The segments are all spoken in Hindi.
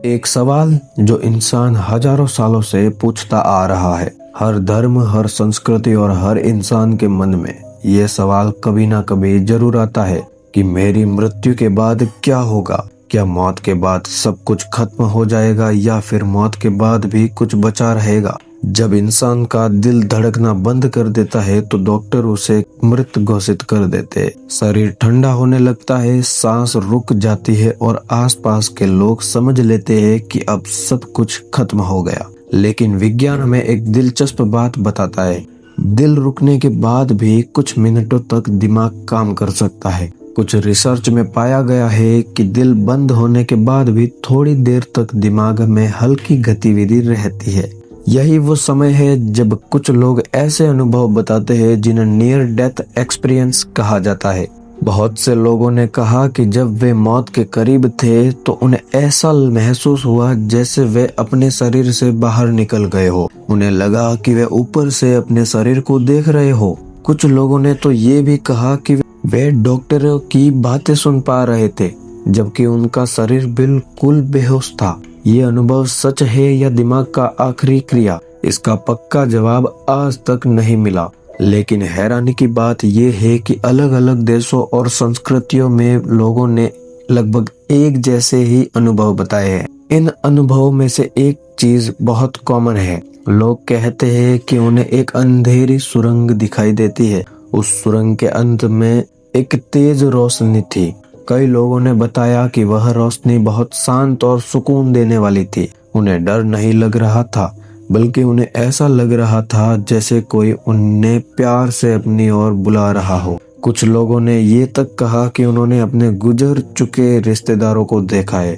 एक सवाल जो इंसान हजारों सालों से पूछता आ रहा है। हर धर्म, हर संस्कृति और हर इंसान के मन में ये सवाल कभी ना कभी जरूर आता है कि मेरी मृत्यु के बाद क्या होगा। क्या मौत के बाद सब कुछ खत्म हो जाएगा या फिर मौत के बाद भी कुछ बचा रहेगा। जब इंसान का दिल धड़कना बंद कर देता है तो डॉक्टर उसे मृत घोषित कर देते हैं। शरीर ठंडा होने लगता है, सांस रुक जाती है और आसपास के लोग समझ लेते हैं कि अब सब कुछ खत्म हो गया। लेकिन विज्ञान हमें एक दिलचस्प बात बताता है। दिल रुकने के बाद भी कुछ मिनटों तक दिमाग काम कर सकता है। कुछ रिसर्च में पाया गया है कि दिल बंद होने के बाद भी थोड़ी देर तक दिमाग में हल्की गतिविधि रहती है। यही वो समय है जब कुछ लोग ऐसे अनुभव बताते हैं जिन्हें नियर डेथ एक्सपीरियंस कहा जाता है। बहुत से लोगों ने कहा कि जब वे मौत के करीब थे तो उन्हें ऐसा महसूस हुआ जैसे वे अपने शरीर से बाहर निकल गए हो। उन्हें लगा कि वे ऊपर से अपने शरीर को देख रहे हो। कुछ लोगों ने तो ये भी कहा कि वे डॉक्टरों की बातें सुन पा रहे थे जबकि उनका शरीर बिल्कुल बेहोश था। ये अनुभव सच है या दिमाग का आखिरी क्रिया, इसका पक्का जवाब आज तक नहीं मिला। लेकिन हैरानी की बात यह है कि अलग अलग देशों और संस्कृतियों में लोगों ने लगभग एक जैसे ही अनुभव बताए हैं। इन अनुभवों में से एक चीज बहुत कॉमन है। लोग कहते हैं कि उन्हें एक अंधेरी सुरंग दिखाई देती है। उस सुरंग के अंत में एक तेज रोशनी थी। कई लोगों ने बताया कि वह रोशनी बहुत शांत और सुकून देने वाली थी। उन्हें डर नहीं लग रहा था, बल्कि उन्हें ऐसा लग रहा था जैसे कोई उन्हें प्यार से अपनी ओर बुला रहा हो। कुछ लोगों ने ये तक कहा कि उन्होंने अपने गुजर चुके रिश्तेदारों को देखा है,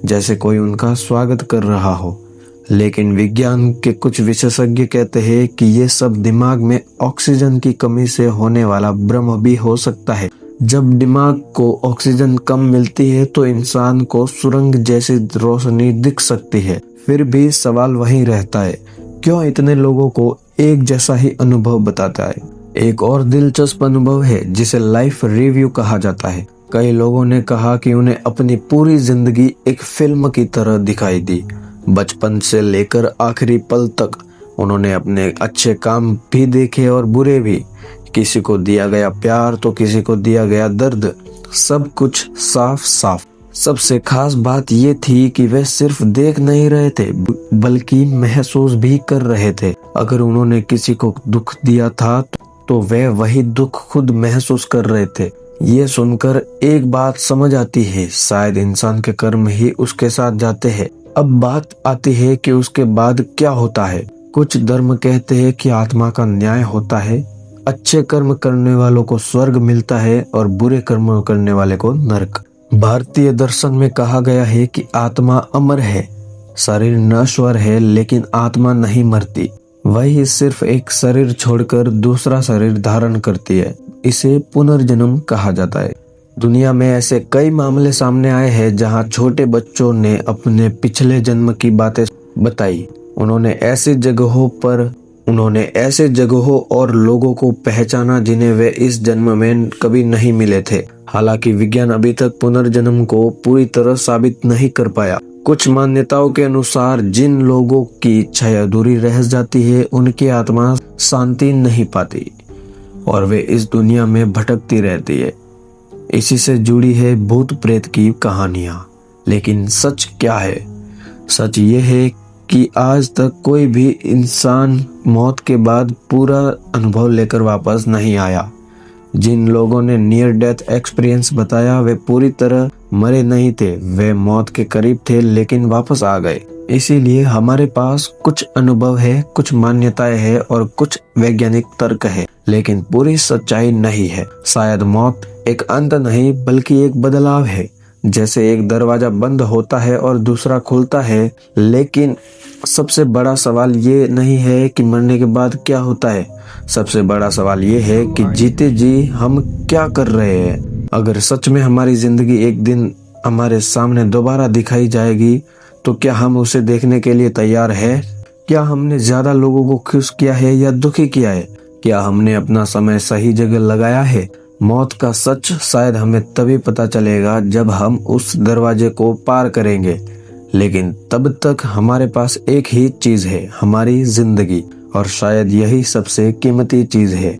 जैसे कोई उनका स्वागत कर रहा हो। लेकिन विज्ञान के कुछ विशेषज्ञ कहते हैं कि ये सब दिमाग में ऑक्सीजन की कमी से होने वाला भ्रम भी हो सकता है। जब दिमाग को ऑक्सीजन कम मिलती है तो इंसान को सुरंग जैसी रोशनी दिख सकती है। फिर भी सवाल वहीं रहता है, क्यों इतने लोगों को एक जैसा ही अनुभव बताता है। एक और दिलचस्प अनुभव है जिसे लाइफ रिव्यू कहा जाता है। कई लोगों ने कहा कि उन्हें अपनी पूरी जिंदगी एक फिल्म की तरह दिखाई दी। बचपन से लेकर आखिरी पल तक उन्होंने अपने अच्छे काम भी देखे और बुरे भी। किसी को दिया गया प्यार तो किसी को दिया गया दर्द, सब कुछ साफ साफ। सबसे खास बात ये थी कि वे सिर्फ देख नहीं रहे थे बल्कि महसूस भी कर रहे थे। अगर उन्होंने किसी को दुख दिया था तो वे वही दुख खुद महसूस कर रहे थे। ये सुनकर एक बात समझ आती है, शायद इंसान के कर्म ही उसके साथ जाते हैं। अब बात आती है कि उसके बाद क्या होता है। कुछ धर्म कहते हैं कि आत्मा का न्याय होता है। अच्छे कर्म करने वालों को स्वर्ग मिलता है और बुरे कर्म करने वाले को नरक। भारतीय दर्शन में कहा गया है कि आत्मा अमर है, शरीर नश्वर है लेकिन आत्मा नहीं मरती। वही सिर्फ एक शरीर छोड़कर दूसरा शरीर धारण करती है। इसे पुनर्जन्म कहा जाता है। दुनिया में ऐसे कई मामले सामने आए हैं जहां छोटे बच्चों ने अपने पिछले जन्म की बातें बताई। उन्होंने ऐसे जगहों और लोगों को पहचाना जिन्हें वे इस जन्म में कभी नहीं मिले थे। हालांकि विज्ञान अभी तक पुनर्जन्म को पूरी तरह साबित नहीं कर पाया। कुछ मान्यताओं के अनुसार जिन लोगों की इच्छाएं अधूरी रह जाती है उनकी आत्मा शांति नहीं पाती और वे इस दुनिया में भटकती रहती है। इसी से जुड़ी है भूत प्रेत की कहानियां। लेकिन सच क्या है? सच ये है कि आज तक कोई भी इंसान मौत के बाद पूरा अनुभव लेकर वापस नहीं आया। जिन लोगों ने नियर डेथ एक्सपीरियंस बताया वे पूरी तरह मरे नहीं थे, वे मौत के करीब थे लेकिन वापस आ गए। इसीलिए हमारे पास कुछ अनुभव है, कुछ मान्यताएं हैं और कुछ वैज्ञानिक तर्क है, लेकिन पूरी सच्चाई नहीं है। शायद मौत एक अंत नहीं बल्कि एक बदलाव है। जैसे एक दरवाजा बंद होता है और दूसरा खुलता है, लेकिन सबसे बड़ा सवाल ये नहीं है कि मरने के बाद क्या होता है। सबसे बड़ा सवाल ये है कि जीते जी हम क्या कर रहे हैं। अगर सच में हमारी जिंदगी एक दिन हमारे सामने दोबारा दिखाई जाएगी तो क्या हम उसे देखने के लिए तैयार है? क्या हमने ज्यादा लोगों को खुश किया है या दुखी किया है? क्या हमने अपना समय सही जगह लगाया है? मौत का सच शायद हमें तभी पता चलेगा जब हम उस दरवाजे को पार करेंगे। लेकिन तब तक हमारे पास एक ही चीज है, हमारी जिंदगी, और शायद यही सबसे कीमती चीज है।